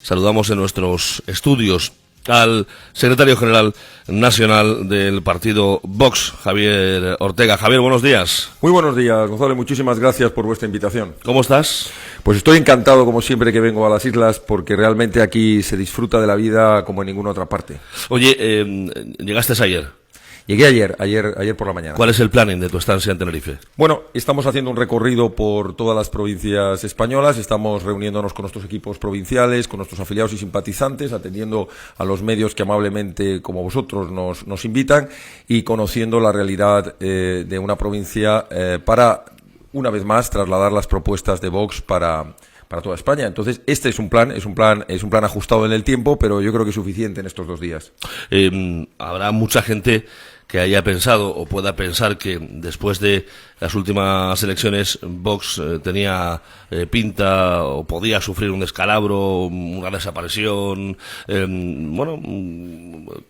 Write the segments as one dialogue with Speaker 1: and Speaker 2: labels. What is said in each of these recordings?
Speaker 1: Saludamos en nuestros estudios al secretario general nacional del partido Vox, Javier Ortega. Javier, buenos días.
Speaker 2: Muy buenos días, Gonzalo, muchísimas gracias por vuestra invitación.
Speaker 1: ¿Cómo estás?
Speaker 2: Pues estoy encantado, como siempre, que vengo a las islas, porque realmente aquí se disfruta de la vida como en ninguna otra parte.
Speaker 1: Oye, llegaste ayer.
Speaker 2: Llegué ayer por la mañana.
Speaker 1: ¿Cuál es el planning de tu estancia en Tenerife?
Speaker 2: Bueno, estamos haciendo un recorrido por todas las provincias españolas, estamos reuniéndonos con nuestros equipos provinciales, con nuestros afiliados y simpatizantes, atendiendo a los medios que amablemente, como vosotros, nos invitan y conociendo la realidad de una provincia para, una vez más, trasladar las propuestas de Vox para toda España. Entonces, este es un plan ajustado en el tiempo, pero yo creo que es suficiente en estos 2 días.
Speaker 1: Habrá mucha gente que haya pensado o pueda pensar que después de las últimas elecciones Vox tenía pinta o podía sufrir un descalabro, una desaparición,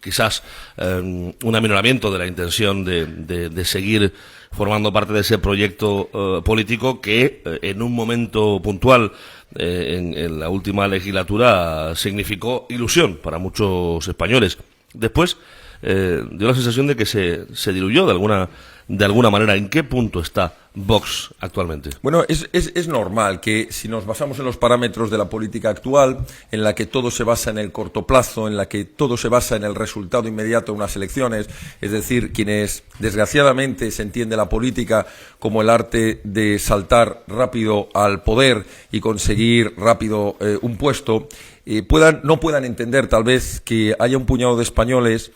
Speaker 1: quizás un aminoramiento de la intención de seguir formando parte de ese proyecto político que en un momento puntual en la última legislatura significó ilusión para muchos españoles. Después dio la sensación de que se diluyó de alguna manera. ¿En qué punto está Vox actualmente?
Speaker 2: Bueno, es normal que si nos basamos en los parámetros de la política actual, en la que todo se basa en el corto plazo, en la que todo se basa en el resultado inmediato de unas elecciones, es decir, quienes desgraciadamente se entiende la política como el arte de saltar rápido al poder y conseguir rápido un puesto, no puedan entender tal vez que haya un puñado de españoles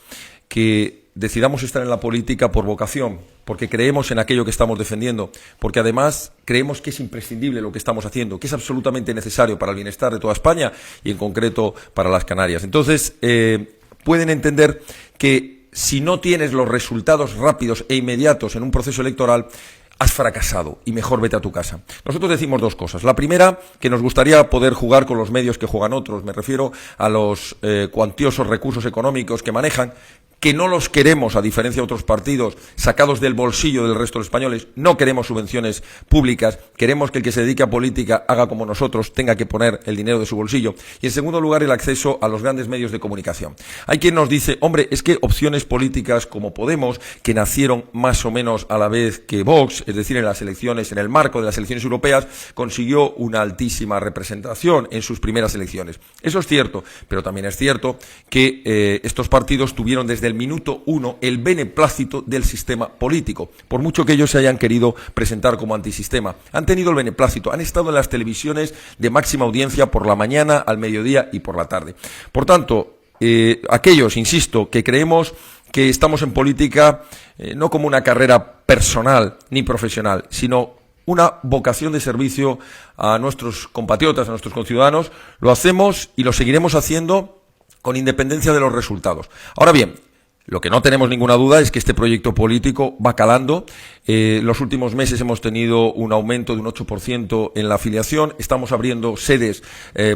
Speaker 2: que decidamos estar en la política por vocación, porque creemos en aquello que estamos defendiendo, porque además creemos que es imprescindible lo que estamos haciendo, que es absolutamente necesario para el bienestar de toda España y en concreto para las Canarias. Entonces, pueden entender que si no tienes los resultados rápidos e inmediatos en un proceso electoral, has fracasado y mejor vete a tu casa. Nosotros decimos 2 cosas. La primera, que nos gustaría poder jugar con los medios que juegan otros. Me refiero a los cuantiosos recursos económicos que manejan, que no los queremos, a diferencia de otros partidos, sacados del bolsillo del resto de los españoles. No queremos subvenciones públicas, queremos que el que se dedique a política haga como nosotros, tenga que poner el dinero de su bolsillo. Y en segundo lugar, el acceso a los grandes medios de comunicación. Hay quien nos dice, hombre, es que opciones políticas como Podemos, que nacieron más o menos a la vez que Vox, es decir, en las elecciones, en el marco de las elecciones europeas, consiguió una altísima representación en sus primeras elecciones. Eso es cierto, pero también es cierto que estos partidos tuvieron desde el minuto 1 el beneplácito del sistema político, por mucho que ellos se hayan querido presentar como antisistema. Han tenido el beneplácito, han estado en las televisiones de máxima audiencia por la mañana, al mediodía y por la tarde. Por tanto, aquellos, insisto, que creemos que estamos en política no como una carrera personal ni profesional, sino una vocación de servicio a nuestros compatriotas, a nuestros conciudadanos, lo hacemos y lo seguiremos haciendo con independencia de los resultados. Ahora bien, lo que no tenemos ninguna duda es que este proyecto político va calando. Los últimos meses hemos tenido un aumento de un 8% en la afiliación. Estamos abriendo sedes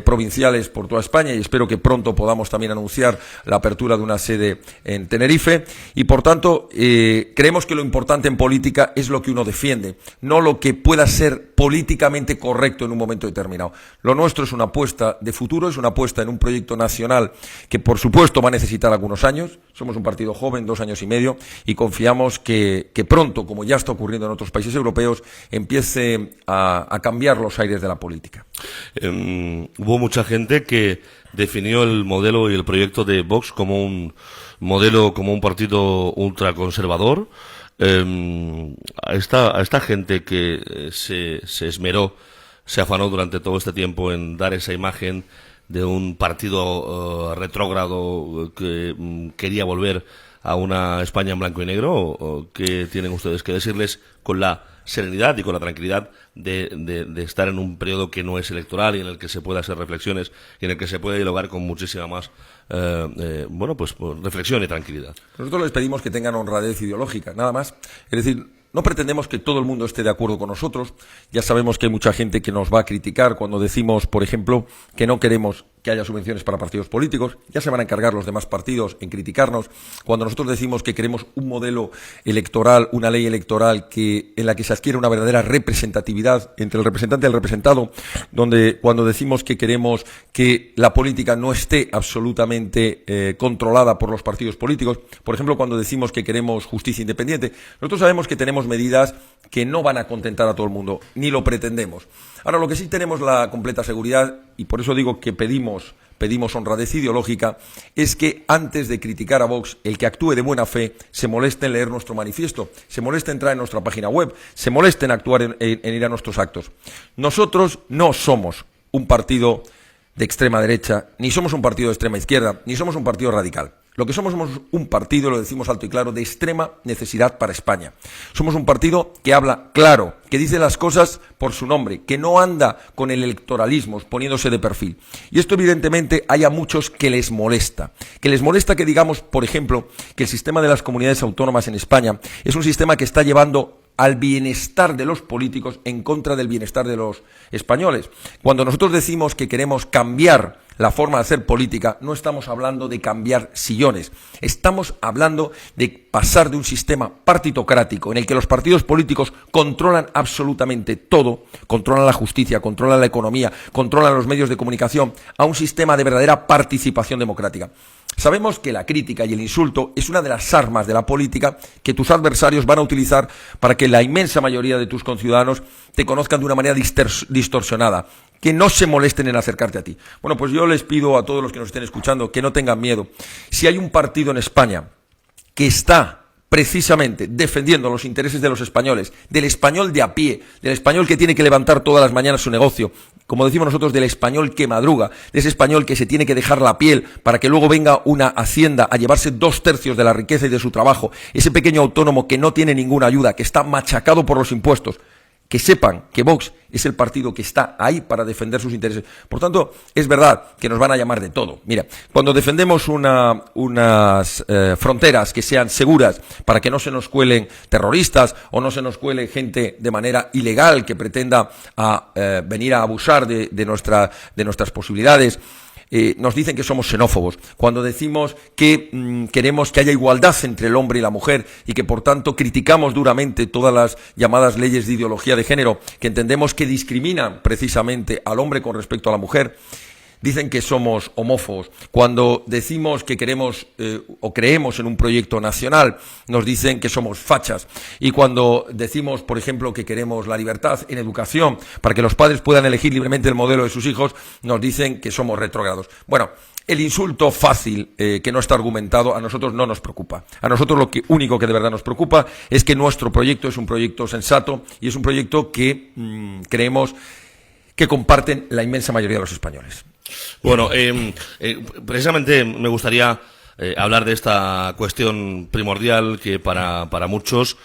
Speaker 2: provinciales por toda España y espero que pronto podamos también anunciar la apertura de una sede en Tenerife. Y por tanto, creemos que lo importante en política es lo que uno defiende, no lo que pueda ser políticamente correcto en un momento determinado. Lo nuestro es una apuesta de futuro, es una apuesta en un proyecto nacional que, por supuesto, va a necesitar algunos años. Somos un partido joven, 2 años y medio, y confiamos que pronto, como ya está ocurriendo en otros países europeos, empiece a cambiar los aires de la política.
Speaker 1: Hubo mucha gente que definió el modelo y el proyecto de Vox como un modelo, como un partido ultraconservador. A esta gente que se esmeró, se afanó durante todo este tiempo en dar esa imagen de un partido retrógrado que quería volver a una España en blanco y negro, o qué tienen ustedes que decirles con la serenidad y con la tranquilidad de estar en un periodo que no es electoral y en el que se pueda hacer reflexiones y en el que se puede dialogar con muchísima más reflexión y tranquilidad?
Speaker 2: Nosotros les pedimos que tengan honradez ideológica, nada más. Es decir, no pretendemos que todo el mundo esté de acuerdo con nosotros. Ya sabemos que hay mucha gente que nos va a criticar cuando decimos, por ejemplo, que no queremos que haya subvenciones para partidos políticos, ya se van a encargar los demás partidos en criticarnos. Cuando nosotros decimos que queremos un modelo electoral, una ley electoral en la que se adquiere una verdadera representatividad entre el representante y el representado, donde cuando decimos que queremos que la política no esté absolutamente controlada por los partidos políticos, por ejemplo, cuando decimos que queremos justicia independiente, nosotros sabemos que tenemos medidas que no van a contentar a todo el mundo, ni lo pretendemos. Ahora, lo que sí tenemos la completa seguridad, y por eso digo que pedimos honradez ideológica, es que antes de criticar a Vox, el que actúe de buena fe se moleste en leer nuestro manifiesto, se moleste en entrar en nuestra página web, se moleste en actuar en ir a nuestros actos. Nosotros no somos un partido de extrema derecha, ni somos un partido de extrema izquierda, ni somos un partido radical. Lo que somos un partido, lo decimos alto y claro, de extrema necesidad para España. Somos un partido que habla claro, que dice las cosas por su nombre, que no anda con el electoralismo, poniéndose de perfil. Y esto evidentemente hay a muchos que les molesta. Que les molesta que digamos, por ejemplo, que el sistema de las comunidades autónomas en España es un sistema que está llevando al bienestar de los políticos en contra del bienestar de los españoles. Cuando nosotros decimos que queremos cambiar la forma de hacer política, no estamos hablando de cambiar sillones, estamos hablando de pasar de un sistema partitocrático en el que los partidos políticos controlan absolutamente todo, controlan la justicia, controlan la economía, controlan los medios de comunicación, a un sistema de verdadera participación democrática. Sabemos que la crítica y el insulto es una de las armas de la política que tus adversarios van a utilizar para que la inmensa mayoría de tus conciudadanos te conozcan de una manera distorsionada, que no se molesten en acercarte a ti. Bueno, pues yo les pido a todos los que nos estén escuchando que no tengan miedo. Si hay un partido en España que está precisamente defendiendo los intereses de los españoles, del español de a pie, del español que tiene que levantar todas las mañanas su negocio, como decimos nosotros, del español que madruga, de ese español que se tiene que dejar la piel para que luego venga una hacienda a llevarse 2/3 de la riqueza y de su trabajo, ese pequeño autónomo que no tiene ninguna ayuda, que está machacado por los impuestos, que sepan que Vox es el partido que está ahí para defender sus intereses. Por tanto, es verdad que nos van a llamar de todo. Mira, cuando defendemos unas fronteras que sean seguras para que no se nos cuelen terroristas o no se nos cuele gente de manera ilegal que pretenda venir a abusar de nuestras posibilidades, nos dicen que somos xenófobos, cuando decimos que queremos que haya igualdad entre el hombre y la mujer y que por tanto criticamos duramente todas las llamadas leyes de ideología de género que entendemos que discriminan precisamente al hombre con respecto a la mujer. Dicen que somos homófobos. Cuando decimos que queremos o creemos en un proyecto nacional, nos dicen que somos fachas. Y cuando decimos, por ejemplo, que queremos la libertad en educación para que los padres puedan elegir libremente el modelo de sus hijos, nos dicen que somos retrógrados. Bueno, el insulto fácil que no está argumentado a nosotros no nos preocupa. A nosotros lo único que de verdad nos preocupa es que nuestro proyecto es un proyecto sensato y es un proyecto que creemos que comparten la inmensa mayoría de los españoles.
Speaker 1: Bueno, precisamente me gustaría hablar de esta cuestión primordial que para muchos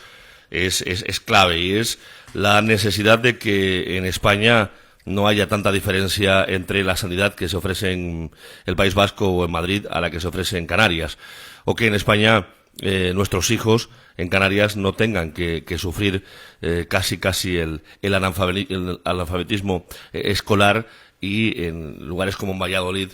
Speaker 1: es clave, y es la necesidad de que en España no haya tanta diferencia entre la sanidad que se ofrece en el País Vasco o en Madrid a la que se ofrece en Canarias, o que en España nuestros hijos en Canarias no tengan que sufrir casi el analfabetismo escolar, y en lugares como en Valladolid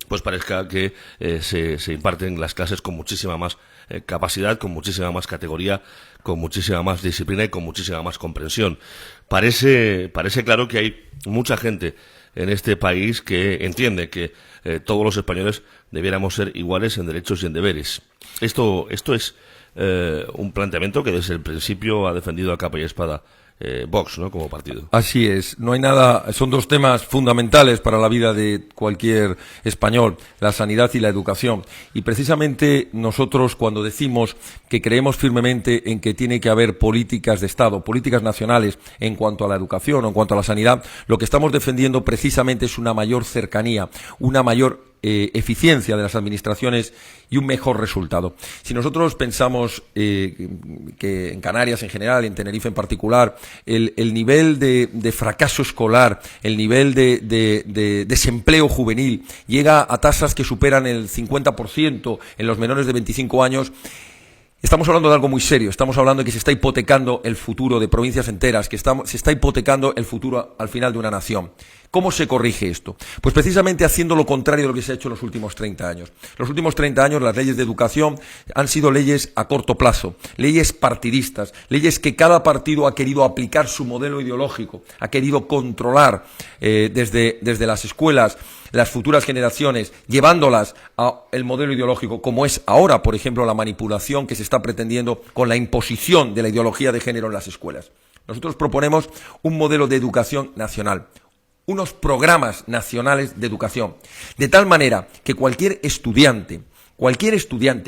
Speaker 1: pues parezca que se imparten las clases con muchísima más capacidad, con muchísima más categoría, con muchísima más disciplina y con muchísima más comprensión. Parece claro que hay mucha gente en este país que entiende que todos los españoles debiéramos ser iguales en derechos y en deberes. Esto es un planteamiento que desde el principio ha defendido a capa y espada Vox, ¿no?, como partido.
Speaker 2: Así es, no hay nada, son dos temas fundamentales para la vida de cualquier español, la sanidad y la educación. Y precisamente nosotros, cuando decimos que creemos firmemente en que tiene que haber políticas de Estado, políticas nacionales en cuanto a la educación o en cuanto a la sanidad, lo que estamos defendiendo precisamente es una mayor cercanía, una mayor eficiencia de las administraciones y un mejor resultado. Si nosotros pensamos que en Canarias en general, en Tenerife en particular, el nivel de fracaso escolar, el nivel de desempleo juvenil llega a tasas que superan el 50% en los menores de 25 años, estamos hablando de algo muy serio. Estamos hablando de que se está hipotecando el futuro de provincias enteras, que se está hipotecando el futuro al final de una nación. ¿Cómo se corrige esto? Pues precisamente haciendo lo contrario de lo que se ha hecho en los últimos 30 años. Los últimos 30 años las leyes de educación han sido leyes a corto plazo, leyes partidistas, leyes que cada partido ha querido aplicar su modelo ideológico, ha querido controlar desde las escuelas las futuras generaciones, llevándolas al modelo ideológico, como es ahora, por ejemplo, la manipulación que se está pretendiendo con la imposición de la ideología de género en las escuelas. Nosotros proponemos un modelo de educación nacional, unos programas nacionales de educación, de tal manera que cualquier estudiante,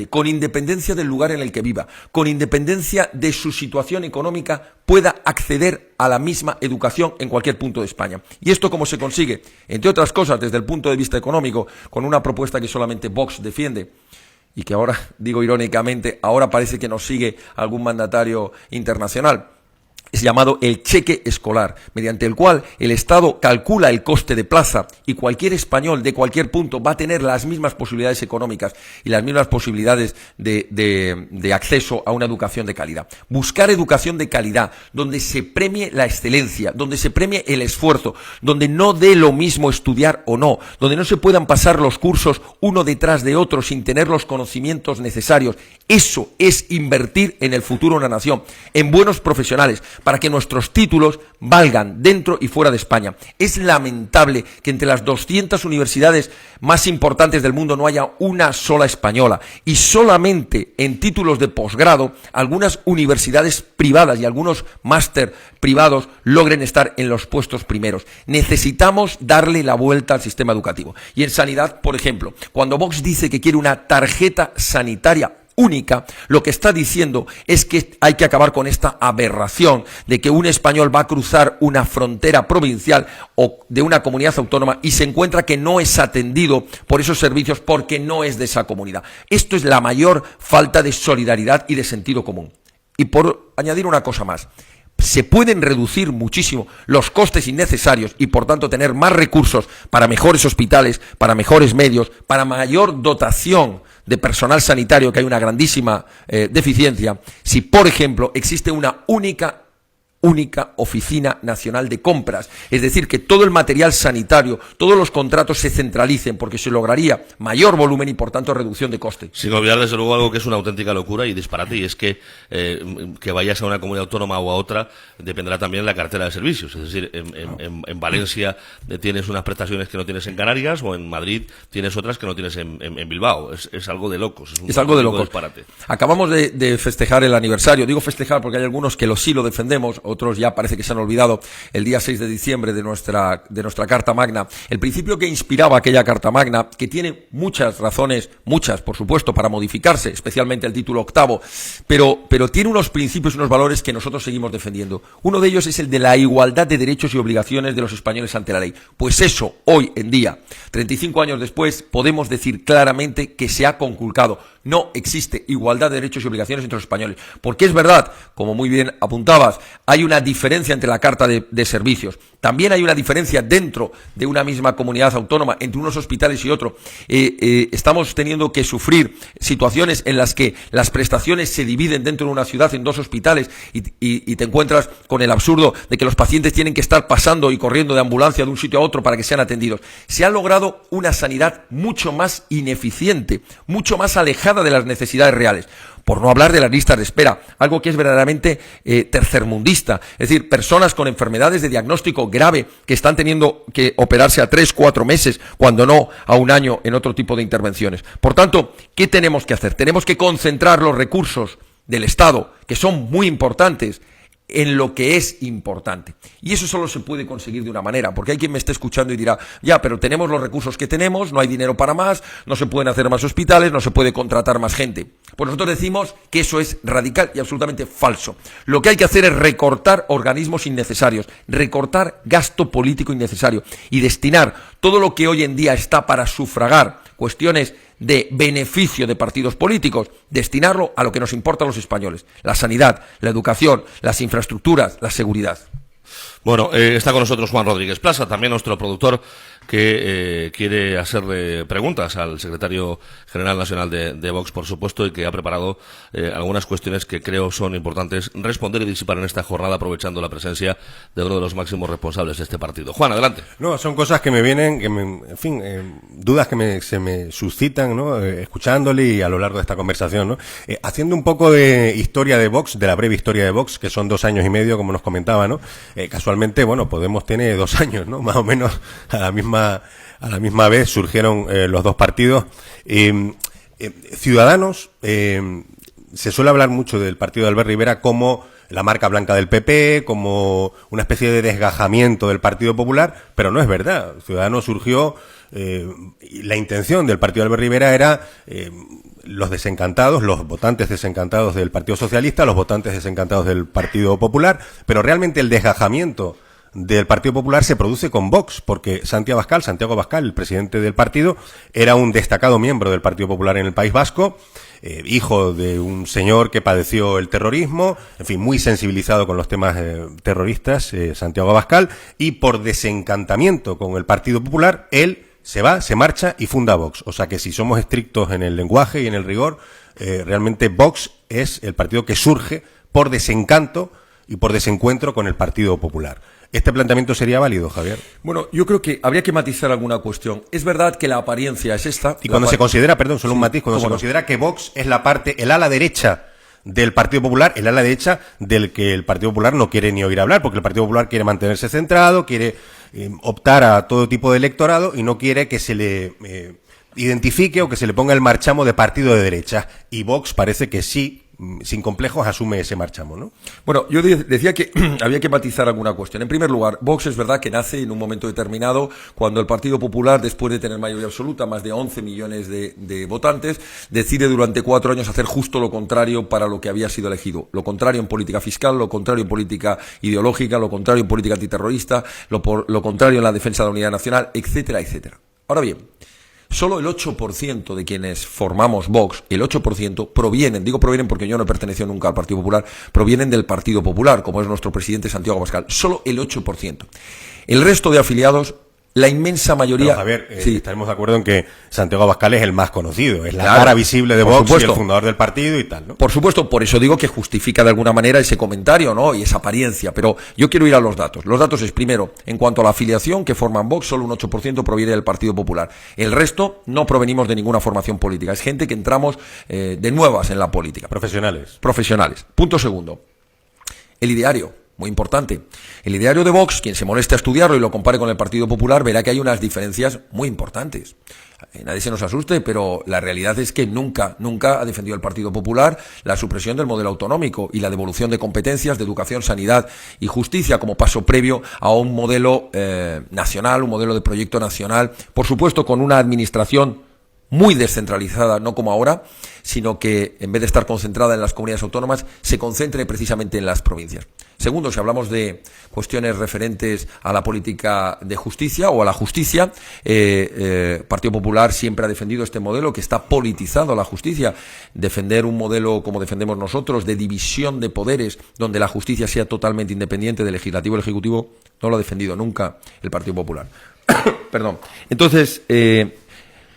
Speaker 2: con independencia del lugar en el que viva, con independencia de su situación económica, pueda acceder a la misma educación en cualquier punto de España. ¿Y esto cómo se consigue? Entre otras cosas, desde el punto de vista económico, con una propuesta que solamente Vox defiende, y que ahora, digo irónicamente, ahora parece que nos sigue algún mandatario internacional. Es llamado el cheque escolar, mediante el cual el Estado calcula el coste de plaza y cualquier español de cualquier punto va a tener las mismas posibilidades económicas y las mismas posibilidades de acceso a una educación de calidad. Buscar educación de calidad, donde se premie la excelencia, donde se premie el esfuerzo, donde no dé lo mismo estudiar o no, donde no se puedan pasar los cursos uno detrás de otro sin tener los conocimientos necesarios. Eso es invertir en el futuro de una nación, en buenos profesionales, para que nuestros títulos valgan dentro y fuera de España. Es lamentable que entre las 200 universidades más importantes del mundo no haya una sola española y solamente en títulos de posgrado algunas universidades privadas y algunos máster privados logren estar en los puestos primeros. Necesitamos darle la vuelta al sistema educativo. Y en sanidad, por ejemplo, cuando Vox dice que quiere una tarjeta sanitaria única, lo que está diciendo es que hay que acabar con esta aberración de que un español va a cruzar una frontera provincial o de una comunidad autónoma y se encuentra que no es atendido por esos servicios porque no es de esa comunidad. Esto es la mayor falta de solidaridad y de sentido común. Y por añadir una cosa más, se pueden reducir muchísimo los costes innecesarios y por tanto tener más recursos para mejores hospitales, para mejores medios, para mayor dotación de personal sanitario, que hay una grandísima deficiencia, si por ejemplo existe una única oficina nacional de compras, es decir, que todo el material sanitario, todos los contratos se centralicen, porque se lograría mayor volumen y por tanto reducción de coste.
Speaker 1: Sin olvidar desde luego algo que es una auténtica locura y disparate, y es que vayas a una comunidad autónoma o a otra dependerá también de la cartera de servicios, es decir, en Valencia tienes unas prestaciones que no tienes en Canarias, o en Madrid tienes otras que no tienes en Bilbao. Es algo de locos,
Speaker 2: es algo de locos.
Speaker 1: Disparate.
Speaker 2: Acabamos de festejar el aniversario, digo festejar porque hay algunos que sí lo defendemos, otros ya parece que se han olvidado, el día 6 de diciembre de nuestra Carta Magna. El principio que inspiraba aquella Carta Magna, que tiene muchas razones, muchas por supuesto, para modificarse, especialmente el título octavo, pero tiene unos principios y unos valores que nosotros seguimos defendiendo. Uno de ellos es el de la igualdad de derechos y obligaciones de los españoles ante la ley. Pues eso, hoy en día, 35 años después, podemos decir claramente que se ha conculcado. No existe igualdad de derechos y obligaciones entre los españoles. Porque es verdad, como muy bien apuntabas, hay una diferencia entre la Carta de Servicios. También hay una diferencia dentro de una misma comunidad autónoma, entre unos hospitales y otro. Estamos teniendo que sufrir situaciones en las que las prestaciones se dividen dentro de una ciudad en dos hospitales y te encuentras con el absurdo de que los pacientes tienen que estar pasando y corriendo de ambulancia de un sitio a otro para que sean atendidos. Se ha logrado una sanidad mucho más ineficiente, mucho más alejada de las necesidades reales. Por no hablar de las listas de espera, algo que es verdaderamente tercermundista. Es decir, personas con enfermedades de diagnóstico grave que están teniendo que operarse a 3-4 meses, cuando no a un año en otro tipo de intervenciones. Por tanto, ¿qué tenemos que hacer? Tenemos que concentrar los recursos del Estado, que son muy importantes, en lo que es importante. Y eso solo se puede conseguir de una manera, porque hay quien me esté escuchando y dirá, ya, pero tenemos los recursos que tenemos, no hay dinero para más, no se pueden hacer más hospitales, no se puede contratar más gente. Pues nosotros decimos que eso es radical y absolutamente falso. Lo que hay que hacer es recortar organismos innecesarios, recortar gasto político innecesario y destinar todo lo que hoy en día está para sufragar cuestiones de beneficio de partidos políticos, destinarlo a lo que nos importa a los españoles: la sanidad, la educación, las infraestructuras, la seguridad.
Speaker 1: Bueno, está con nosotros Juan Rodríguez Plaza, también nuestro productor que quiere hacerle preguntas al secretario general nacional de Vox, por supuesto, y que ha preparado algunas cuestiones que creo son importantes responder y disipar en esta jornada, aprovechando la presencia de uno de los máximos responsables de este partido. Juan, adelante.
Speaker 3: No, son cosas que me vienen, en fin, dudas que se me suscitan, ¿no? Escuchándole y a lo largo de esta conversación, ¿no? Haciendo un poco de historia de Vox, de la breve historia de Vox, que son 2 años y medio, como nos comentaba, ¿no? Casualmente, bueno, Podemos tiene 2 años, ¿no? Más o menos a la misma vez surgieron los dos partidos. Ciudadanos, se suele hablar mucho del partido de Albert Rivera como la marca blanca del PP, como una especie de desgajamiento del Partido Popular, pero no es verdad. Ciudadanos surgió, la intención del partido de Albert Rivera era los desencantados, los votantes desencantados del Partido Socialista, los votantes desencantados del Partido Popular, pero realmente el desgajamiento del Partido Popular se produce con Vox, porque Santiago Abascal, el presidente del partido, era un destacado miembro del Partido Popular en el País Vasco, hijo de un señor que padeció el terrorismo, en fin, muy sensibilizado con los temas terroristas, Santiago Abascal, y por desencantamiento con el Partido Popular, él se va, se marcha y funda Vox. O sea que si somos estrictos en el lenguaje y en el rigor, realmente Vox es el partido que surge por desencanto y por desencuentro con el Partido Popular. ¿Este planteamiento sería válido, Javier?
Speaker 2: Bueno, yo creo que habría que matizar alguna cuestión. Es verdad que la apariencia es esta.
Speaker 3: Y cuando se considera, perdón, solo un matiz, cuando se considera que Vox es la parte, el ala derecha del Partido Popular, el ala derecha del que el Partido Popular no quiere ni oír hablar, porque el Partido Popular quiere mantenerse centrado, quiere optar a todo tipo de electorado y no quiere que se le identifique o que se le ponga el marchamo de partido de derecha. Y Vox parece que sí, sin complejos, asume ese marchamo, ¿no?
Speaker 2: Bueno, yo decía que había que matizar alguna cuestión. En primer lugar, Vox es verdad que nace en un momento determinado cuando el Partido Popular, después de tener mayoría absoluta, más de 11 millones de votantes, decide durante 4 años hacer justo lo contrario para lo que había sido elegido. Lo contrario en política fiscal, lo contrario en política ideológica, lo contrario en política antiterrorista, lo contrario en la defensa de la unidad nacional, etcétera, etcétera. Ahora bien, solo el 8% de quienes formamos Vox, el 8% provienen porque yo no he pertenecido nunca al Partido Popular, provienen del Partido Popular, como es nuestro presidente Santiago Abascal. Solo el 8%. El resto de afiliados, la inmensa mayoría...
Speaker 3: Pero, Javier,
Speaker 2: sí,
Speaker 3: estaremos de acuerdo en que Santiago Abascal es el más conocido, es la
Speaker 2: claro,
Speaker 3: cara visible de
Speaker 2: por
Speaker 3: Vox
Speaker 2: supuesto,
Speaker 3: y el fundador del partido y tal, ¿no?
Speaker 2: Por supuesto, por eso digo que justifica de alguna manera ese comentario, ¿no? Y esa apariencia, pero yo quiero ir a los datos. Los datos es, primero, en cuanto a la afiliación que forman Vox, solo un 8% proviene del Partido Popular. El resto no provenimos de ninguna formación política. Es gente que entramos de nuevas en la política.
Speaker 3: Profesionales.
Speaker 2: Punto segundo. El ideario. Muy importante. El ideario de Vox, quien se moleste a estudiarlo y lo compare con el Partido Popular, verá que hay unas diferencias muy importantes. Nadie se nos asuste, pero la realidad es que nunca ha defendido el Partido Popular la supresión del modelo autonómico y la devolución de competencias de educación, sanidad y justicia como paso previo a un modelo nacional, un modelo de proyecto nacional, por supuesto con una administración muy descentralizada, no como ahora, sino que en vez de estar concentrada en las comunidades autónomas, se concentre precisamente en las provincias. Segundo, si hablamos de cuestiones referentes a la política de justicia o a la justicia, Partido Popular siempre ha defendido este modelo que está politizado la justicia. Defender un modelo como defendemos nosotros, de división de poderes, donde la justicia sea totalmente independiente del legislativo y el ejecutivo, no lo ha defendido nunca el Partido Popular. Perdón. Entonces,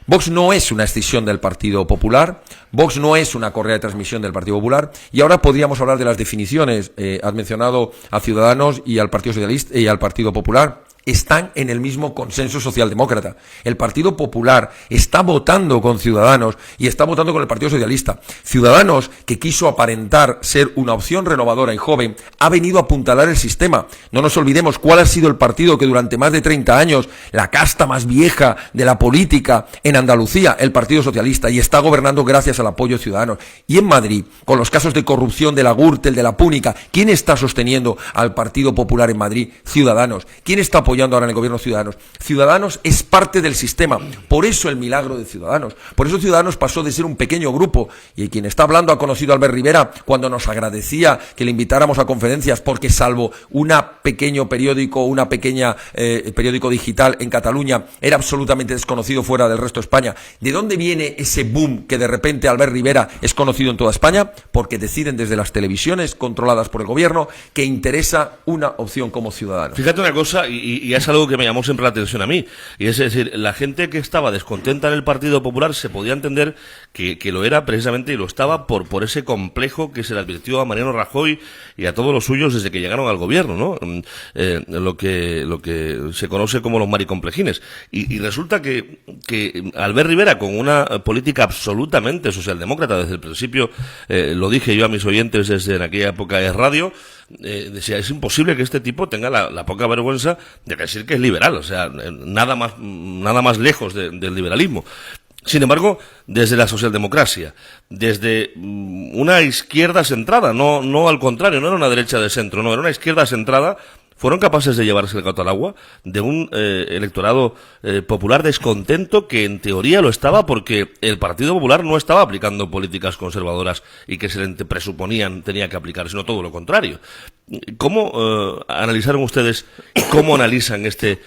Speaker 2: Vox no es una escisión del Partido Popular, Vox no es una correa de transmisión del Partido Popular, y ahora podríamos hablar de las definiciones. Has mencionado a Ciudadanos y al Partido Socialista y al Partido Popular. Están en el mismo consenso socialdemócrata. El Partido Popular está votando con Ciudadanos y está votando con el Partido Socialista. Ciudadanos, que quiso aparentar ser una opción renovadora y joven, ha venido a apuntalar el sistema. No nos olvidemos cuál ha sido el partido que durante más de 30 años, la casta más vieja de la política en Andalucía, el Partido Socialista, y está gobernando gracias al apoyo de Ciudadanos. Y en Madrid, con los casos de corrupción de la Gürtel, de la Púnica, ¿quién está sosteniendo al Partido Popular en Madrid? Ciudadanos. ¿Quién está apoyando ahora en el gobierno Ciudadanos? Ciudadanos es parte del sistema. Por eso el milagro de Ciudadanos. Por eso Ciudadanos pasó de ser un pequeño grupo, y quien está hablando ha conocido a Albert Rivera cuando nos agradecía que le invitáramos a conferencias, porque salvo un pequeño periódico, una pequeña periódico digital en Cataluña, era absolutamente desconocido fuera del resto de España. ¿De dónde viene ese boom que de repente Albert Rivera es conocido en toda España? Porque deciden desde las televisiones controladas por el gobierno que interesa una opción como Ciudadanos.
Speaker 1: Fíjate una cosa, y y es algo que me llamó siempre la atención a mí. Y es decir, la gente que estaba descontenta en el Partido Popular se podía entender que lo era precisamente, y lo estaba por ese complejo que se le advirtió a Mariano Rajoy y a todos los suyos desde que llegaron al gobierno, ¿no? Lo que se conoce como los maricomplejines. Y resulta que Albert Rivera, con una política absolutamente socialdemócrata desde el principio, lo dije yo a mis oyentes desde en aquella época de radio, decía, es imposible que este tipo tenga la poca vergüenza de decir que es liberal, o sea, nada más lejos del liberalismo. Sin embargo, desde la socialdemocracia, desde una izquierda centrada, no al contrario, no era una derecha de centro, no, era una izquierda centrada, fueron capaces de llevarse el gato al agua de un electorado popular descontento que en teoría lo estaba porque el Partido Popular no estaba aplicando políticas conservadoras y que se le presuponían tenía que aplicar, sino todo lo contrario. ¿Cómo analizaron ustedes, cómo analizan este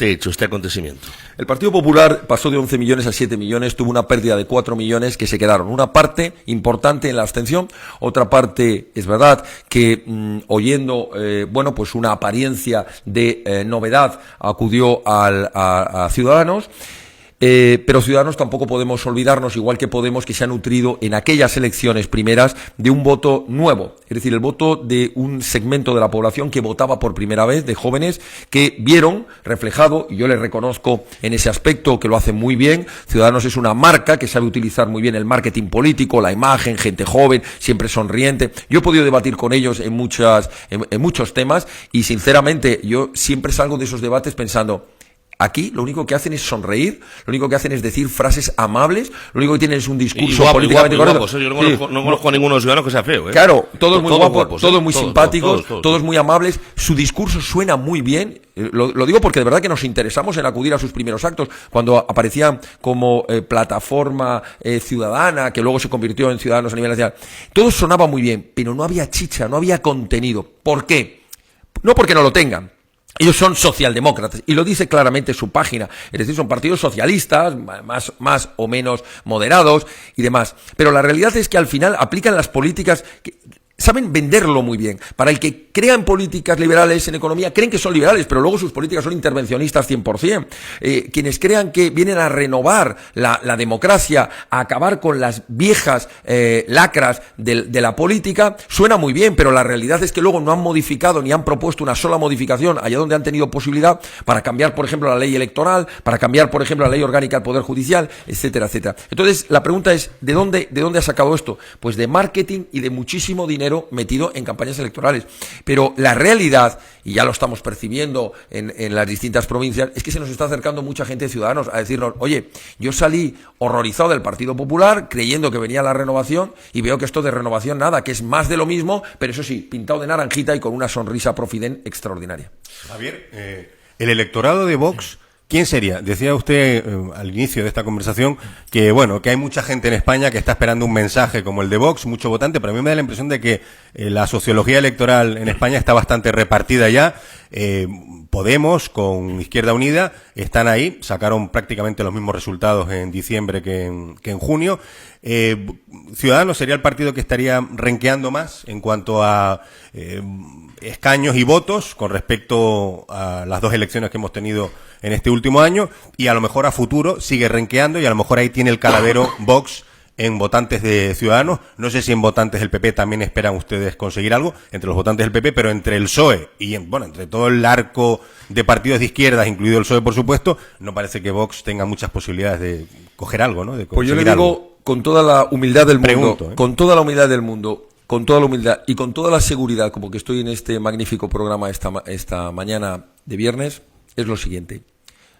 Speaker 1: hecho, este acontecimiento?
Speaker 2: El Partido Popular pasó de 11 millones a 7 millones, tuvo una pérdida de 4 millones que se quedaron. Una parte importante en la abstención, otra parte, es verdad, que oyendo, pues una apariencia de novedad, acudió a Ciudadanos. Pero Ciudadanos tampoco podemos olvidarnos, igual que Podemos, que se ha nutrido en aquellas elecciones primeras de un voto nuevo, es decir, el voto de un segmento de la población que votaba por primera vez, de jóvenes que vieron reflejado, y yo les reconozco en ese aspecto que lo hace muy bien. Ciudadanos es una marca que sabe utilizar muy bien el marketing político, la imagen, gente joven, siempre sonriente. Yo he podido debatir con ellos en muchos temas y sinceramente yo siempre salgo de esos debates pensando, aquí lo único que hacen es sonreír, lo único que hacen es decir frases amables, lo único que tienen es un discurso políticamente correcto.
Speaker 1: Yo no conozco a ninguno de los ciudadanos que sea feo, ¿eh?
Speaker 2: Claro, todos muy guapos, todos muy simpáticos, todos muy amables, su discurso suena muy bien. Lo digo porque de verdad que nos interesamos en acudir a sus primeros actos, cuando aparecían como plataforma ciudadana, que luego se convirtió en Ciudadanos a nivel nacional. Todo sonaba muy bien, pero no había chicha, no había contenido. ¿Por qué? No porque no lo tengan. Ellos son socialdemócratas, y lo dice claramente su página, es decir, son partidos socialistas, más o menos moderados y demás. Pero la realidad es que al final aplican las políticas que saben venderlo muy bien. Para el que crea en políticas liberales, en economía, creen que son liberales, pero luego sus políticas son intervencionistas 100%. Quienes crean que vienen a renovar la democracia, a acabar con las viejas lacras de la política, suena muy bien, pero la realidad es que luego no han modificado ni han propuesto una sola modificación allá donde han tenido posibilidad para cambiar, por ejemplo, la ley electoral, para cambiar, por ejemplo, la ley orgánica del Poder Judicial, etcétera, etcétera. Entonces, la pregunta es, ¿de dónde ha sacado esto? Pues de marketing y de muchísimo dinero metido en campañas electorales. Pero la realidad, y ya lo estamos percibiendo en las distintas provincias, es que se nos está acercando mucha gente de Ciudadanos a decirnos, oye, yo salí horrorizado del Partido Popular creyendo que venía la renovación y veo que esto de renovación nada, que es más de lo mismo, pero eso sí, pintado de naranjita y con una sonrisa profident extraordinaria.
Speaker 3: Javier, el electorado de Vox, ¿quién sería? Decía usted al inicio de esta conversación que, bueno, que hay mucha gente en España que está esperando un mensaje como el de Vox, mucho votante, pero a mí me da la impresión de que la sociología electoral en España está bastante repartida ya. Podemos, con Izquierda Unida, están ahí, sacaron prácticamente los mismos resultados en diciembre que en junio. Ciudadanos sería el partido que estaría renqueando más en cuanto a escaños y votos con respecto a las dos elecciones que hemos tenido en este último año, y a lo mejor a futuro sigue renqueando y a lo mejor ahí tiene el calavero Vox en votantes de Ciudadanos. No sé si en votantes del PP también esperan ustedes conseguir algo entre los votantes del PP, pero entre el PSOE y entre todo el arco de partidos de izquierdas, incluido el PSOE por supuesto, no parece que Vox tenga muchas posibilidades de coger algo, ¿no?
Speaker 2: Pues yo le digo con toda la humildad del mundo, con toda la humildad del mundo, con toda la humildad y con toda la seguridad, como que estoy en este magnífico programa esta mañana de viernes, es lo siguiente.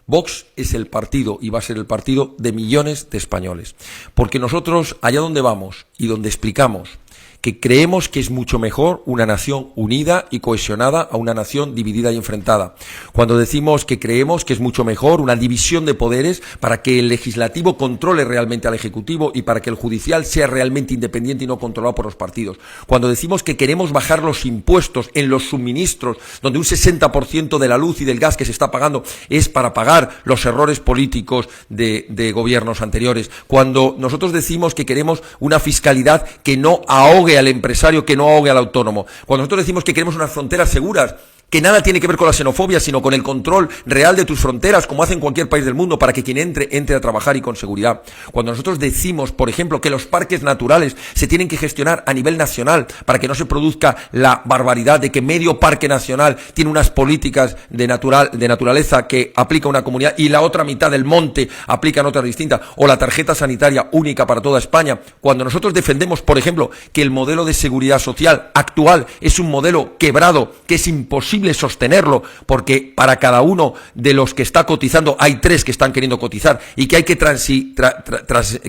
Speaker 2: Vox es el partido y va a ser el partido de millones de españoles. Porque nosotros, allá donde vamos y donde explicamos que creemos que es mucho mejor una nación unida y cohesionada a una nación dividida y enfrentada. Cuando decimos que creemos que es mucho mejor una división de poderes para que el legislativo controle realmente al ejecutivo y para que el judicial sea realmente independiente y no controlado por los partidos. Cuando decimos que queremos bajar los impuestos en los suministros, donde un 60% de la luz y del gas que se está pagando es para pagar los errores políticos de gobiernos anteriores. Cuando nosotros decimos que queremos una fiscalidad que no ahogue al empresario, que no ahogue al autónomo. Cuando nosotros decimos que queremos unas fronteras seguras, que nada tiene que ver con la xenofobia, sino con el control real de tus fronteras, como hace en cualquier país del mundo, para que quien entre a trabajar y con seguridad. Cuando nosotros decimos, por ejemplo, que los parques naturales se tienen que gestionar a nivel nacional para que no se produzca la barbaridad de que medio parque nacional tiene unas políticas de naturaleza que aplica una comunidad y la otra mitad del monte aplican otras distintas, o la tarjeta sanitaria única para toda España, cuando nosotros defendemos, por ejemplo, que el modelo de seguridad social actual es un modelo quebrado, que es imposible sostenerlo, porque para cada uno de los que está cotizando hay 3 que están queriendo cotizar y que hay que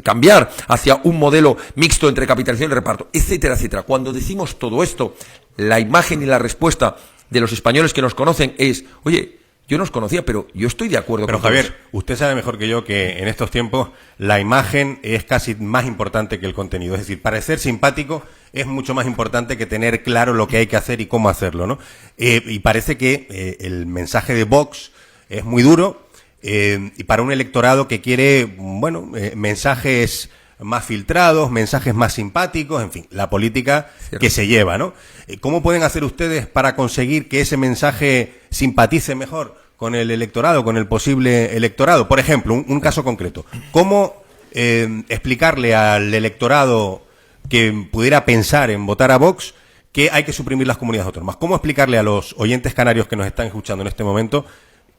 Speaker 2: cambiar hacia un modelo mixto entre capitalización y reparto, etcétera, etcétera. Cuando decimos todo esto, la imagen y la respuesta de los españoles que nos conocen es, oye, yo no os conocía, pero yo estoy de acuerdo
Speaker 3: pero
Speaker 2: con
Speaker 3: Javier,
Speaker 2: todos.
Speaker 3: usted sabe mejor que yo que en estos tiempos la imagen es casi más importante que el contenido. Es decir, parecer simpático es mucho más importante que tener claro lo que hay que hacer y cómo hacerlo, ¿no? Y parece que el mensaje de Vox es muy duro y para un electorado que quiere, bueno, mensajes más filtrados, mensajes más simpáticos, en fin, la política que se lleva, ¿no? ¿Cómo pueden hacer ustedes para conseguir que ese mensaje simpatice mejor con el electorado, con el posible electorado? Por ejemplo, un caso concreto. ¿Cómo explicarle al electorado que pudiera pensar en votar a Vox que hay que suprimir las comunidades autónomas? ¿Cómo explicarle a los oyentes canarios que nos están escuchando en este momento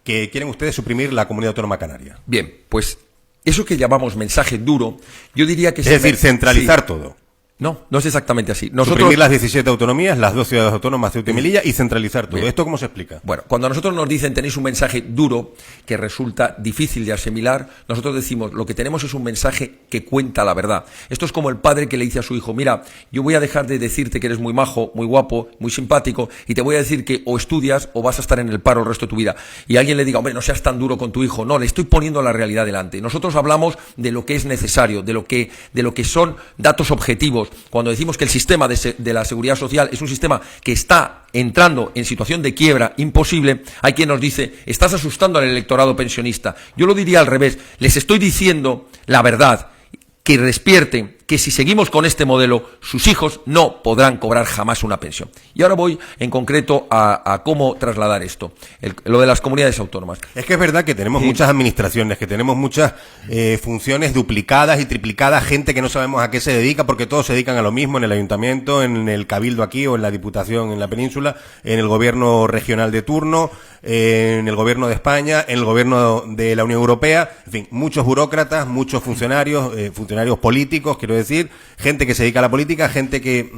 Speaker 3: que quieren ustedes suprimir la comunidad autónoma canaria?
Speaker 2: Bien, pues eso que llamamos mensaje duro, yo diría que...
Speaker 3: Es decir, centralizar todo.
Speaker 2: No es exactamente así.
Speaker 3: Suprimir las 17 autonomías, las 2 ciudades autónomas, Ceuta y Melilla, y centralizar todo.
Speaker 2: Bien.
Speaker 3: ¿Esto cómo se explica?
Speaker 2: Bueno, cuando a nosotros nos dicen tenéis un mensaje duro que resulta difícil de asimilar, nosotros decimos lo que tenemos es un mensaje que cuenta la verdad. Esto es como el padre que le dice a su hijo, mira, yo voy a dejar de decirte que eres muy majo, muy guapo, muy simpático, y te voy a decir que o estudias o vas a estar en el paro el resto de tu vida. Y alguien le diga, hombre, no seas tan duro con tu hijo. No, le estoy poniendo la realidad delante. Nosotros hablamos de lo que es necesario, de lo que son datos objetivos. Cuando decimos que el sistema de la seguridad social es un sistema que está entrando en situación de quiebra imposible, hay quien nos dice, estás asustando al electorado pensionista. Yo lo diría al revés, les estoy diciendo la verdad, que despierten, que si seguimos con este modelo, sus hijos no podrán cobrar jamás una pensión. Y ahora voy en concreto a cómo trasladar esto, lo de las comunidades autónomas.
Speaker 3: Es que es verdad que tenemos muchas administraciones, que tenemos muchas funciones duplicadas y triplicadas, gente que no sabemos a qué se dedica, porque todos se dedican a lo mismo en el ayuntamiento, en el cabildo aquí o en la diputación en la península, en el gobierno regional de turno, en el gobierno de España, en el gobierno de la Unión Europea, en fin, muchos burócratas, muchos funcionarios políticos, quiero decir, gente que se dedica a la política, gente que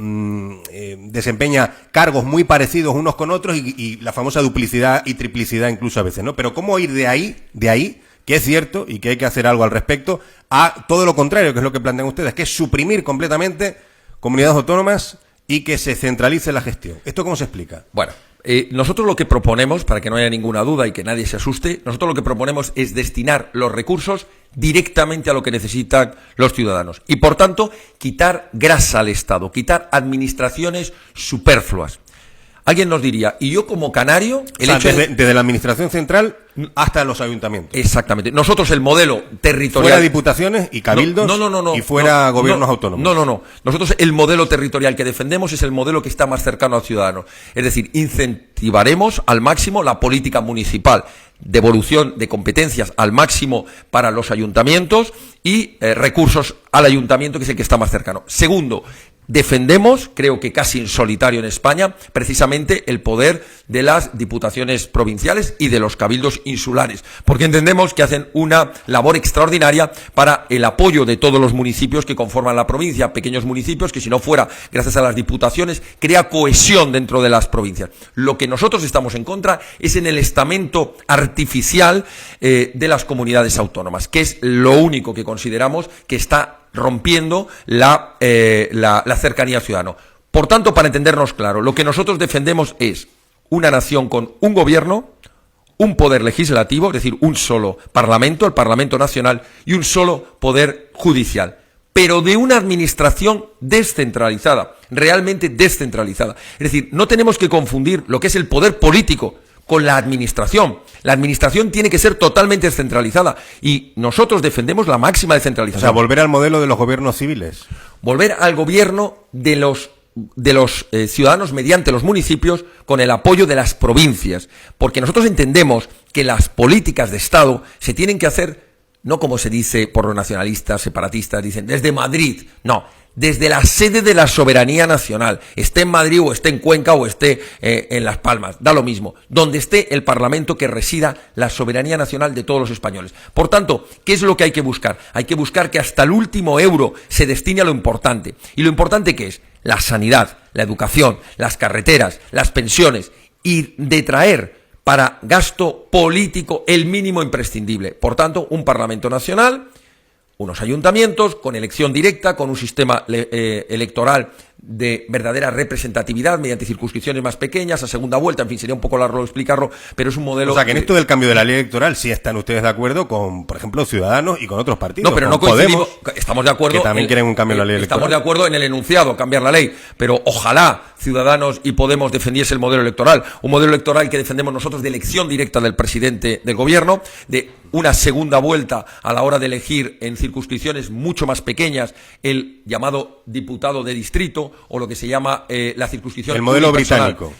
Speaker 3: desempeña cargos muy parecidos unos con otros y la famosa duplicidad y triplicidad incluso a veces, ¿no? Pero ¿cómo ir de ahí, que es cierto y que hay que hacer algo al respecto, a todo lo contrario, que es lo que plantean ustedes, que es suprimir completamente comunidades autónomas y que se centralice la gestión? ¿Esto cómo se explica?
Speaker 2: Bueno, nosotros lo que proponemos, para que no haya ninguna duda y que nadie se asuste, nosotros lo que proponemos es destinar los recursos directamente a lo que necesitan los ciudadanos y, por tanto, quitar grasa al Estado, quitar administraciones superfluas. Alguien nos diría, y yo como canario...
Speaker 3: desde la administración central hasta los ayuntamientos.
Speaker 2: Exactamente. Nosotros el modelo territorial...
Speaker 3: Fuera diputaciones y cabildos y fuera gobiernos autónomos.
Speaker 2: No. Nosotros el modelo territorial que defendemos es el modelo que está más cercano al ciudadano. Es decir, incentivaremos al máximo la política municipal, devolución de competencias al máximo para los ayuntamientos y recursos al ayuntamiento, que es el que está más cercano. Segundo, defendemos, creo que casi en solitario en España, precisamente el poder de las diputaciones provinciales y de los cabildos insulares, porque entendemos que hacen una labor extraordinaria para el apoyo de todos los municipios que conforman la provincia, pequeños municipios que si no fuera gracias a las diputaciones crea cohesión dentro de las provincias. Lo que nosotros estamos en contra es en el estamento artificial de las comunidades autónomas, que es lo único que consideramos que está rompiendo la cercanía al ciudadano. Por tanto, para entendernos claro, lo que nosotros defendemos es una nación con un gobierno, un poder legislativo, es decir, un solo parlamento, el Parlamento Nacional, y un solo poder judicial, pero de una administración descentralizada, realmente descentralizada. Es decir, no tenemos que confundir lo que es el poder político con la administración. La administración tiene que ser totalmente descentralizada y nosotros defendemos la máxima descentralización.
Speaker 3: O sea, volver al modelo de los gobiernos civiles.
Speaker 2: Volver al gobierno de los de los ciudadanos mediante los municipios con el apoyo de las provincias, porque nosotros entendemos que las políticas de Estado se tienen que hacer, no como se dice por los nacionalistas, separatistas, dicen desde Madrid, no, desde la sede de la soberanía nacional, esté en Madrid o esté en Cuenca o esté en Las Palmas, da lo mismo, donde esté el Parlamento que resida la soberanía nacional de todos los españoles. Por tanto, ¿qué es lo que hay que buscar? Hay que buscar que hasta el último euro se destine a lo importante. ¿Y lo importante qué es? La sanidad, la educación, las carreteras, las pensiones, y de traer para gasto político el mínimo imprescindible. Por tanto, un Parlamento nacional, unos ayuntamientos con elección directa, con un sistema electoral de verdadera representatividad mediante circunscripciones más pequeñas, a segunda vuelta, en fin, sería un poco largo explicarlo, pero es un modelo...
Speaker 3: O sea, que en esto del cambio de la ley electoral sí están ustedes de acuerdo con, por ejemplo, Ciudadanos y con otros partidos.
Speaker 2: No, pero no
Speaker 3: coincidimos,
Speaker 2: Podemos, estamos de acuerdo...
Speaker 3: Que también quieren un cambio de la ley electoral.
Speaker 2: Estamos de acuerdo en el enunciado, cambiar la ley, pero ojalá Ciudadanos y Podemos defendiese el modelo electoral, un modelo electoral que defendemos nosotros de elección directa del presidente del gobierno, de una segunda vuelta a la hora de elegir en circunscripciones mucho más pequeñas el llamado diputado de distrito o lo que se llama la circunscripción.
Speaker 3: El modelo británico.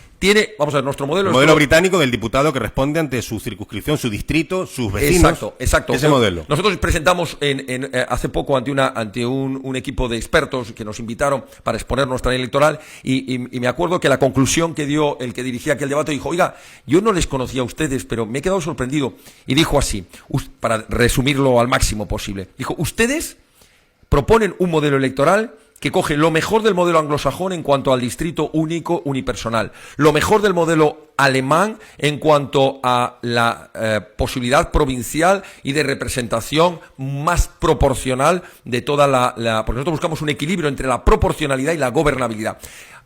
Speaker 2: Vamos a ver, nuestro modelo...
Speaker 3: El modelo británico del diputado que responde ante su circunscripción, su distrito, sus vecinos.
Speaker 2: Exacto.
Speaker 3: Ese modelo.
Speaker 2: Nosotros presentamos hace poco ante un equipo de expertos que nos invitaron para exponer nuestra ley electoral y me acuerdo que la conclusión que dio el que dirigía aquel debate dijo, oiga, yo no les conocía a ustedes, pero me he quedado sorprendido. Y dijo así, para resumirlo al máximo posible, dijo, ustedes proponen un modelo electoral que coge lo mejor del modelo anglosajón en cuanto al distrito único unipersonal, lo mejor del modelo alemán en cuanto a la posibilidad provincial y de representación más proporcional de toda porque nosotros buscamos un equilibrio entre la proporcionalidad y la gobernabilidad.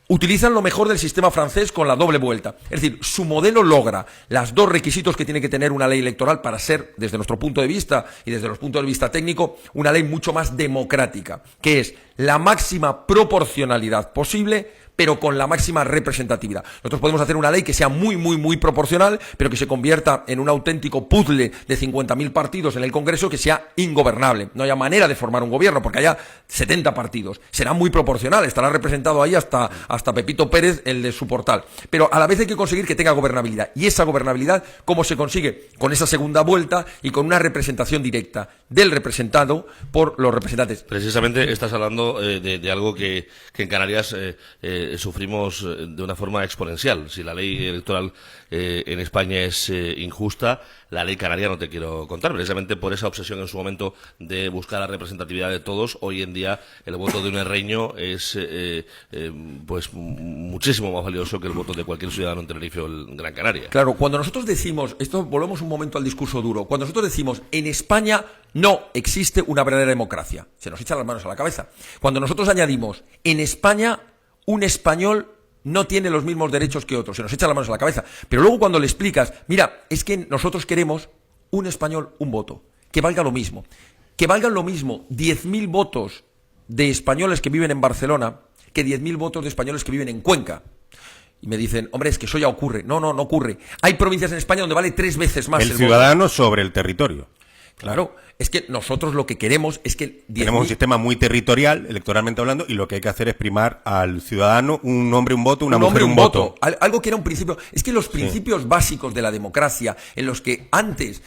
Speaker 2: Utilizan lo mejor del sistema francés con la doble vuelta. Es decir, su modelo logra los dos requisitos que tiene que tener una ley electoral para ser, desde nuestro punto de vista y desde los puntos de vista técnico, una ley mucho más democrática, que es la máxima proporcionalidad posible, pero con la máxima representatividad. Nosotros podemos hacer una ley que sea muy proporcional, pero que se convierta en un auténtico puzzle de 50.000 partidos en el Congreso que sea ingobernable. No haya manera de formar un gobierno porque haya 70 partidos. Será muy proporcional, estará representado ahí hasta Pepito Pérez, el de su portal. Pero a la vez hay que conseguir que tenga gobernabilidad. Y esa gobernabilidad, ¿cómo se consigue? Con esa segunda vuelta y con una representación directa del representado por los representantes.
Speaker 1: Precisamente estás hablando de algo que en Canarias sufrimos de una forma exponencial. Si la ley electoral en España es injusta, la ley canaria no te quiero contar. Precisamente por esa obsesión en su momento de buscar la representatividad de todos, hoy en día el voto de un herreño es pues muchísimo más valioso que el voto de cualquier ciudadano en Tenerife o en Gran Canaria.
Speaker 2: Claro, cuando nosotros decimos, volvemos un momento al discurso duro, cuando nosotros decimos en España no existe una verdadera democracia, se nos echan las manos a la cabeza. Cuando nosotros añadimos en España un español no tiene los mismos derechos que otros, se nos echan las manos a la cabeza. Pero luego cuando le explicas, mira, es que nosotros queremos un español, un voto, que valga lo mismo. Que valgan lo mismo 10.000 votos de españoles que viven en Barcelona que 10.000 votos de españoles que viven en Cuenca. Y me dicen, hombre, es que eso ya ocurre. No ocurre. Hay provincias en España donde vale 3 veces más
Speaker 3: el ciudadano voto sobre el territorio.
Speaker 2: Claro, es que nosotros lo que queremos es que...
Speaker 3: Tenemos un sistema muy territorial, electoralmente hablando, y lo que hay que hacer es primar al ciudadano, un hombre, un voto, una mujer, un voto.
Speaker 2: Algo que era un principio... Es que los principios básicos de la democracia, en los que antes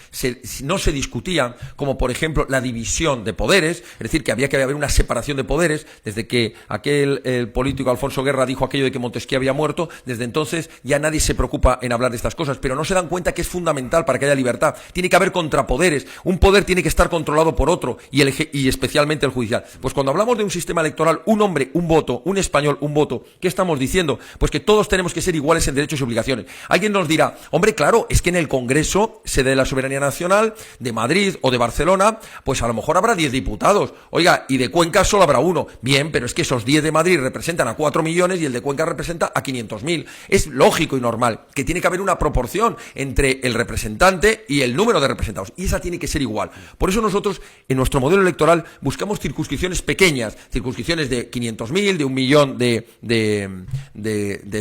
Speaker 2: no se discutían, como por ejemplo la división de poderes, es decir, que había que haber una separación de poderes, desde que el político Alfonso Guerra dijo aquello de que Montesquieu había muerto, desde entonces ya nadie se preocupa en hablar de estas cosas, pero no se dan cuenta que es fundamental para que haya libertad. Tiene que haber contrapoderes, un poder tiene que estar controlado por otro y especialmente el judicial. Pues cuando hablamos de un sistema electoral, un hombre, un voto, un español, un voto, ¿qué estamos diciendo? Pues que todos tenemos que ser iguales en derechos y obligaciones. Alguien nos dirá, hombre, claro, es que en el Congreso, sede de la soberanía nacional, de Madrid o de Barcelona, pues a lo mejor habrá 10 diputados. Oiga, y de Cuenca solo habrá uno. Bien, pero es que esos 10 de Madrid representan a 4 millones y el de Cuenca representa a 500.000. Es lógico y normal que tiene que haber una proporción entre el representante y el número de representados. Y esa tiene que ser igual. Por eso nosotros, en nuestro modelo electoral, buscamos circunscripciones pequeñas, circunscripciones de 500.000, de 1 millón de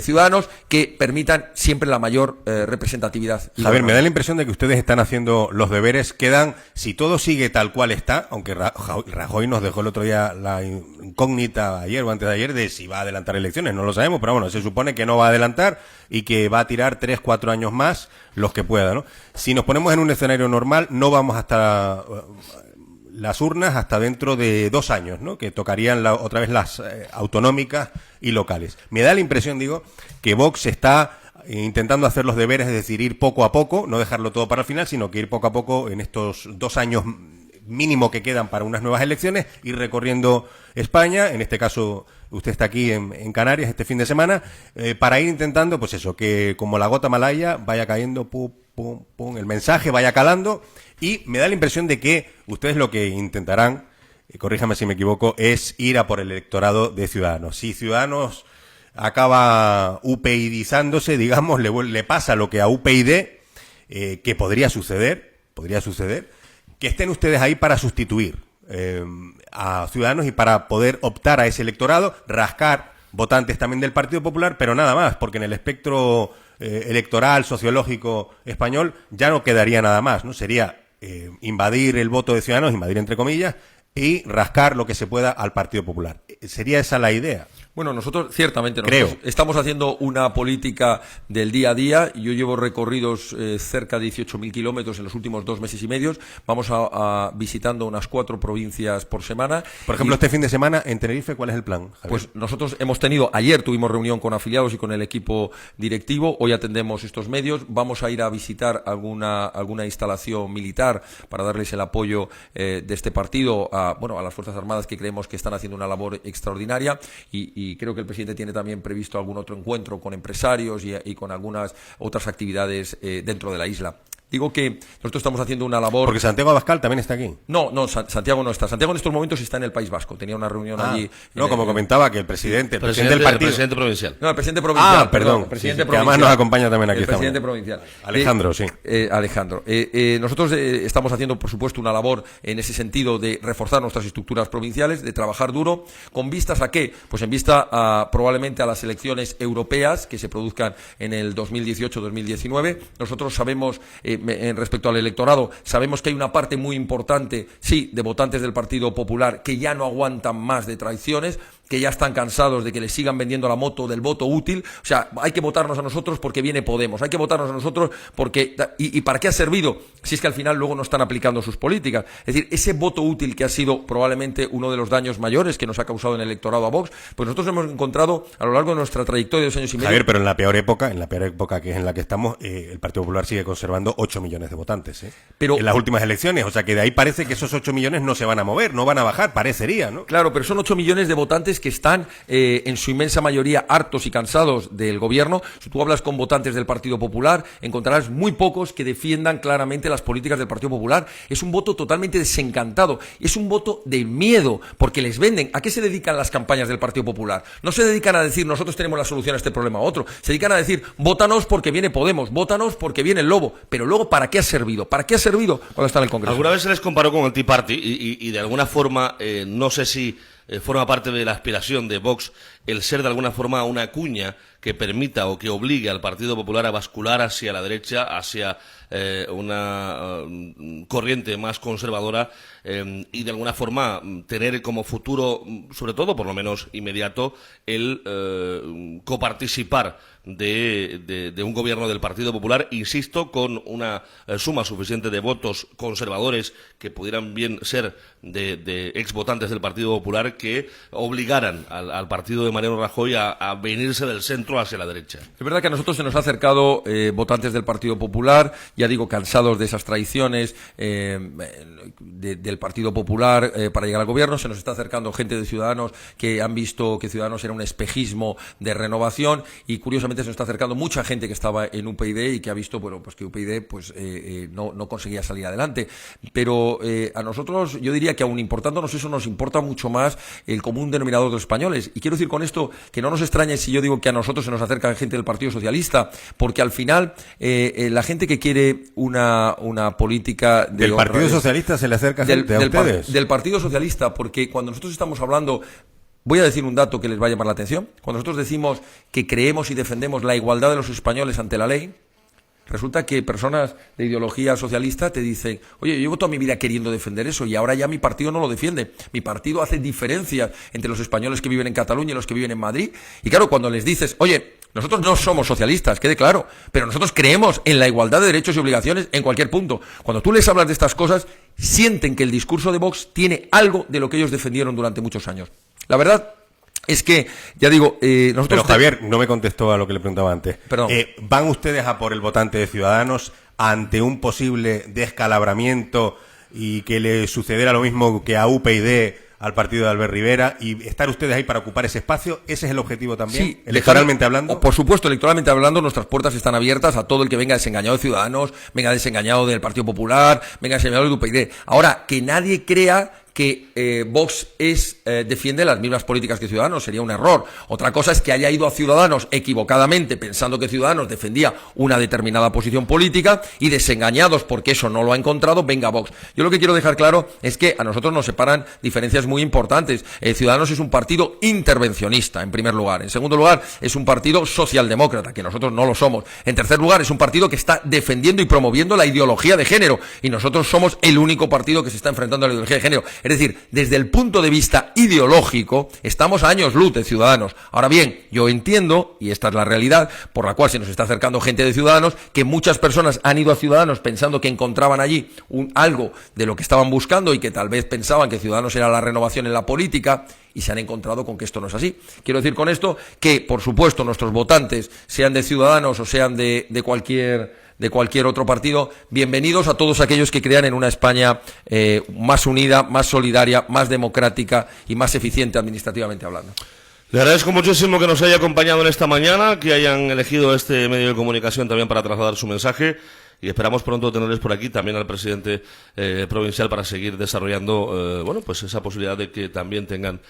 Speaker 2: ciudadanos, que permitan siempre la mayor representatividad.
Speaker 3: Javier, me da la impresión de que ustedes están haciendo los deberes, quedan, si todo sigue tal cual está, aunque Rajoy nos dejó el otro día la incógnita ayer o antes de ayer de si va a adelantar elecciones, no lo sabemos, pero bueno, se supone que no va a adelantar y que va a tirar 3-4 años más los que pueda, ¿no? Si nos ponemos en un escenario normal, no vamos hasta las urnas hasta dentro de 2 años, ¿no? Que tocarían otra vez las autonómicas y locales. Me da la impresión, digo, que Vox está intentando hacer los deberes, es decir, ir poco a poco, no dejarlo todo para el final, sino que ir poco a poco en estos 2 años mínimo que quedan para unas nuevas elecciones, ir recorriendo España, en este caso usted está aquí en Canarias este fin de semana, para ir intentando, pues eso, que como la gota malaya vaya cayendo, pum, pum, pum, el mensaje vaya calando, y me da la impresión de que ustedes lo que intentarán, corríjame si me equivoco, es ir a por el electorado de Ciudadanos. Si Ciudadanos acaba upeidizándose, digamos, le pasa lo que a UPyD, que podría suceder, que estén ustedes ahí para sustituir a Ciudadanos y para poder optar a ese electorado, rascar votantes también del Partido Popular, pero nada más, porque en el espectro electoral, sociológico español, ya no quedaría nada más, ¿no? Sería invadir el voto de Ciudadanos, invadir entre comillas, y rascar lo que se pueda al Partido Popular. ¿Sería esa la idea?
Speaker 2: Bueno, nosotros ciertamente estamos haciendo una política del día a día. Yo llevo recorridos cerca de 18.000 kilómetros en los últimos 2 meses y medio. Vamos a visitando unas 4 provincias por semana.
Speaker 3: Por ejemplo, este fin de semana en Tenerife, ¿cuál es el plan, Javier?
Speaker 2: Pues nosotros ayer tuvimos reunión con afiliados y con el equipo directivo. Hoy atendemos estos medios. Vamos a ir a visitar alguna instalación militar para darles el apoyo de este partido a las Fuerzas Armadas, que creemos que están haciendo una labor extraordinaria, y creo que el presidente tiene también previsto algún otro encuentro con empresarios y con algunas otras actividades dentro de la isla. Digo que nosotros estamos haciendo una labor...
Speaker 3: Porque Santiago Abascal también está aquí.
Speaker 2: No, Santiago no está. Santiago en estos momentos está en el País Vasco. Tenía una reunión allí.
Speaker 3: No, como comentaba, que el presidente del partido...
Speaker 1: El presidente provincial.
Speaker 2: No, el presidente provincial.
Speaker 3: Perdón.
Speaker 2: Presidente
Speaker 3: que
Speaker 2: provincial.
Speaker 3: además nos acompaña también aquí.
Speaker 2: El presidente provincial.
Speaker 3: Alejandro, sí.
Speaker 2: Alejandro. Nosotros estamos haciendo, por supuesto, una labor en ese sentido de reforzar nuestras estructuras provinciales, de trabajar duro. ¿Con vistas a qué? Pues en vista probablemente a las elecciones europeas que se produzcan en el 2018-2019. Nosotros sabemos, en respecto al electorado, sabemos que hay una parte muy importante, sí, de votantes del Partido Popular que ya no aguantan más de traiciones, que ya están cansados de que les sigan vendiendo la moto del voto útil. O sea, hay que votarnos a nosotros porque viene Podemos, hay que votarnos a nosotros porque... ¿Y para qué ha servido? Si es que al final luego no están aplicando sus políticas. Es decir, ese voto útil que ha sido probablemente uno de los daños mayores que nos ha causado en el electorado a Vox, pues nosotros hemos encontrado a lo largo de nuestra trayectoria de 2 años y medio...
Speaker 3: Javier, pero en la peor época que es en la que estamos, el Partido Popular sigue conservando 8 millones de votantes, Pero en las últimas elecciones. O sea, que de ahí parece que esos 8 millones no se van a mover, no van a bajar, parecería, ¿no?
Speaker 2: Claro, pero son 8 millones de votantes que están en su inmensa mayoría hartos y cansados del gobierno. Si tú hablas con votantes del Partido Popular, encontrarás muy pocos que defiendan claramente las políticas del Partido Popular. Es un voto totalmente desencantado, es un voto de miedo, porque les venden. ¿A qué se dedican las campañas del Partido Popular? No se dedican a decir, nosotros tenemos la solución a este problema o otro. Se dedican a decir, vótanos porque viene Podemos, vótanos porque viene el Lobo. Pero luego, ¿para qué ha servido? ¿Para qué ha servido cuando está en el Congreso?
Speaker 1: Alguna vez se les comparó con el Tea Party y de alguna forma, no sé si forma parte de la aspiración de Vox el ser de alguna forma una cuña que permita o que obligue al Partido Popular a bascular hacia la derecha, hacia una corriente más conservadora y de alguna forma tener como futuro, sobre todo por lo menos inmediato, el coparticipar de un gobierno del Partido Popular, insisto, con una suma suficiente de votos conservadores que pudieran bien ser de exvotantes del Partido Popular, que obligaran al partido de Mariano Rajoy a venirse del centro hacia la derecha.
Speaker 2: Es verdad que a nosotros se nos ha acercado votantes del Partido Popular, ya digo, cansados de esas traiciones del Partido Popular para llegar al gobierno. Se nos está acercando gente de Ciudadanos que han visto que Ciudadanos era un espejismo de renovación, y curiosamente se nos está acercando mucha gente que estaba en UPyD y que ha visto, bueno, pues que UPyD no conseguía salir adelante. Pero a nosotros, yo diría que aun importándonos eso, nos importa mucho más el común denominador de los españoles. Y quiero decir con esto que no nos extrañe si yo digo que a nosotros se nos acerca gente del Partido Socialista, porque al final la gente que quiere una política de
Speaker 3: ¿Del Partido Socialista se le acerca gente a ustedes?
Speaker 2: Del Partido Socialista, porque cuando nosotros estamos hablando... Voy a decir un dato que les va a llamar la atención. Cuando nosotros decimos que creemos y defendemos la igualdad de los españoles ante la ley, resulta que personas de ideología socialista te dicen, oye, yo llevo toda mi vida queriendo defender eso y ahora ya mi partido no lo defiende. Mi partido hace diferencias entre los españoles que viven en Cataluña y los que viven en Madrid. Y claro, cuando les dices, oye, nosotros no somos socialistas, quede claro, pero nosotros creemos en la igualdad de derechos y obligaciones en cualquier punto. Cuando tú les hablas de estas cosas, sienten que el discurso de Vox tiene algo de lo que ellos defendieron durante muchos años. La verdad es que, ya digo, nosotros...
Speaker 3: Pero Javier no me contestó a lo que le preguntaba antes.
Speaker 2: Perdón.
Speaker 3: ¿Van ustedes a por el votante de Ciudadanos ante un posible descalabramiento y que le sucediera lo mismo que a UPyD, al partido de Albert Rivera, y estar ustedes ahí para ocupar ese espacio? ¿Ese es el objetivo también?
Speaker 2: Sí,
Speaker 3: electoralmente hablando.
Speaker 2: Por supuesto, electoralmente hablando, nuestras puertas están abiertas a todo el que venga desengañado de Ciudadanos, venga desengañado del Partido Popular, venga desengañado de UPyD. Ahora, que nadie crea que Vox defiende las mismas políticas que Ciudadanos, sería un error. Otra cosa es que haya ido a Ciudadanos equivocadamente, pensando que Ciudadanos defendía una determinada posición política y desengañados porque eso no lo ha encontrado, venga Vox. Yo lo que quiero dejar claro es que a nosotros nos separan diferencias muy importantes. Ciudadanos es un partido intervencionista, en primer lugar. En segundo lugar, es un partido socialdemócrata, que nosotros no lo somos. En tercer lugar, es un partido que está defendiendo y promoviendo la ideología de género, y nosotros somos el único partido que se está enfrentando a la ideología de género. Es decir, desde el punto de vista ideológico, estamos a años luz de Ciudadanos. Ahora bien, yo entiendo, y esta es la realidad, por la cual se nos está acercando gente de Ciudadanos, que muchas personas han ido a Ciudadanos pensando que encontraban allí algo de lo que estaban buscando y que tal vez pensaban que Ciudadanos era la renovación en la política, y se han encontrado con que esto no es así. Quiero decir con esto que, por supuesto, nuestros votantes, sean de Ciudadanos o sean de cualquier otro partido, bienvenidos a todos aquellos que crean en una España más unida, más solidaria, más democrática y más eficiente administrativamente hablando.
Speaker 1: Le agradezco muchísimo que nos haya acompañado en esta mañana, que hayan elegido este medio de comunicación también para trasladar su mensaje, y esperamos pronto tenerles por aquí también al presidente provincial para seguir desarrollando pues esa posibilidad de que también tengan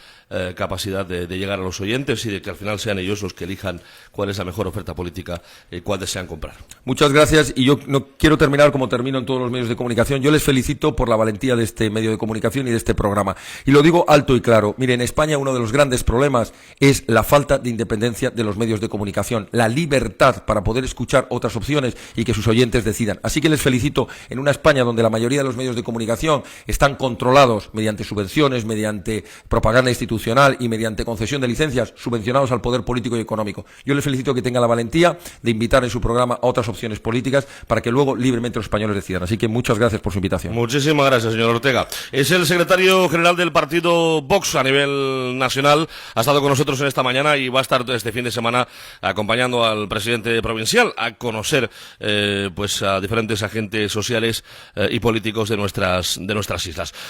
Speaker 1: capacidad de llegar a los oyentes y de que al final sean ellos los que elijan cuál es la mejor oferta política y cuál desean comprar.
Speaker 2: Muchas gracias, y yo no quiero terminar como termino en todos los medios de comunicación. Yo les felicito por la valentía de este medio de comunicación y de este programa. Y lo digo alto y claro. Mire, en España uno de los grandes problemas es la falta de independencia de los medios de comunicación, la libertad para poder escuchar otras opciones y que sus oyentes decidan. Así que les felicito en una España donde la mayoría de los medios de comunicación están controlados mediante subvenciones, mediante propaganda institucional y mediante concesión de licencias, subvencionados al poder político y económico. Yo les felicito que tengan la valentía de invitar en su programa a otras opciones políticas para que luego libremente los españoles decidan. Así que muchas gracias por su invitación.
Speaker 1: Muchísimas gracias, señor Ortega. Es el secretario general del partido Vox a nivel nacional. Ha estado con nosotros en esta mañana y va a estar este fin de semana acompañando al presidente provincial a conocer pues a diferentes agentes sociales y políticos de nuestras islas.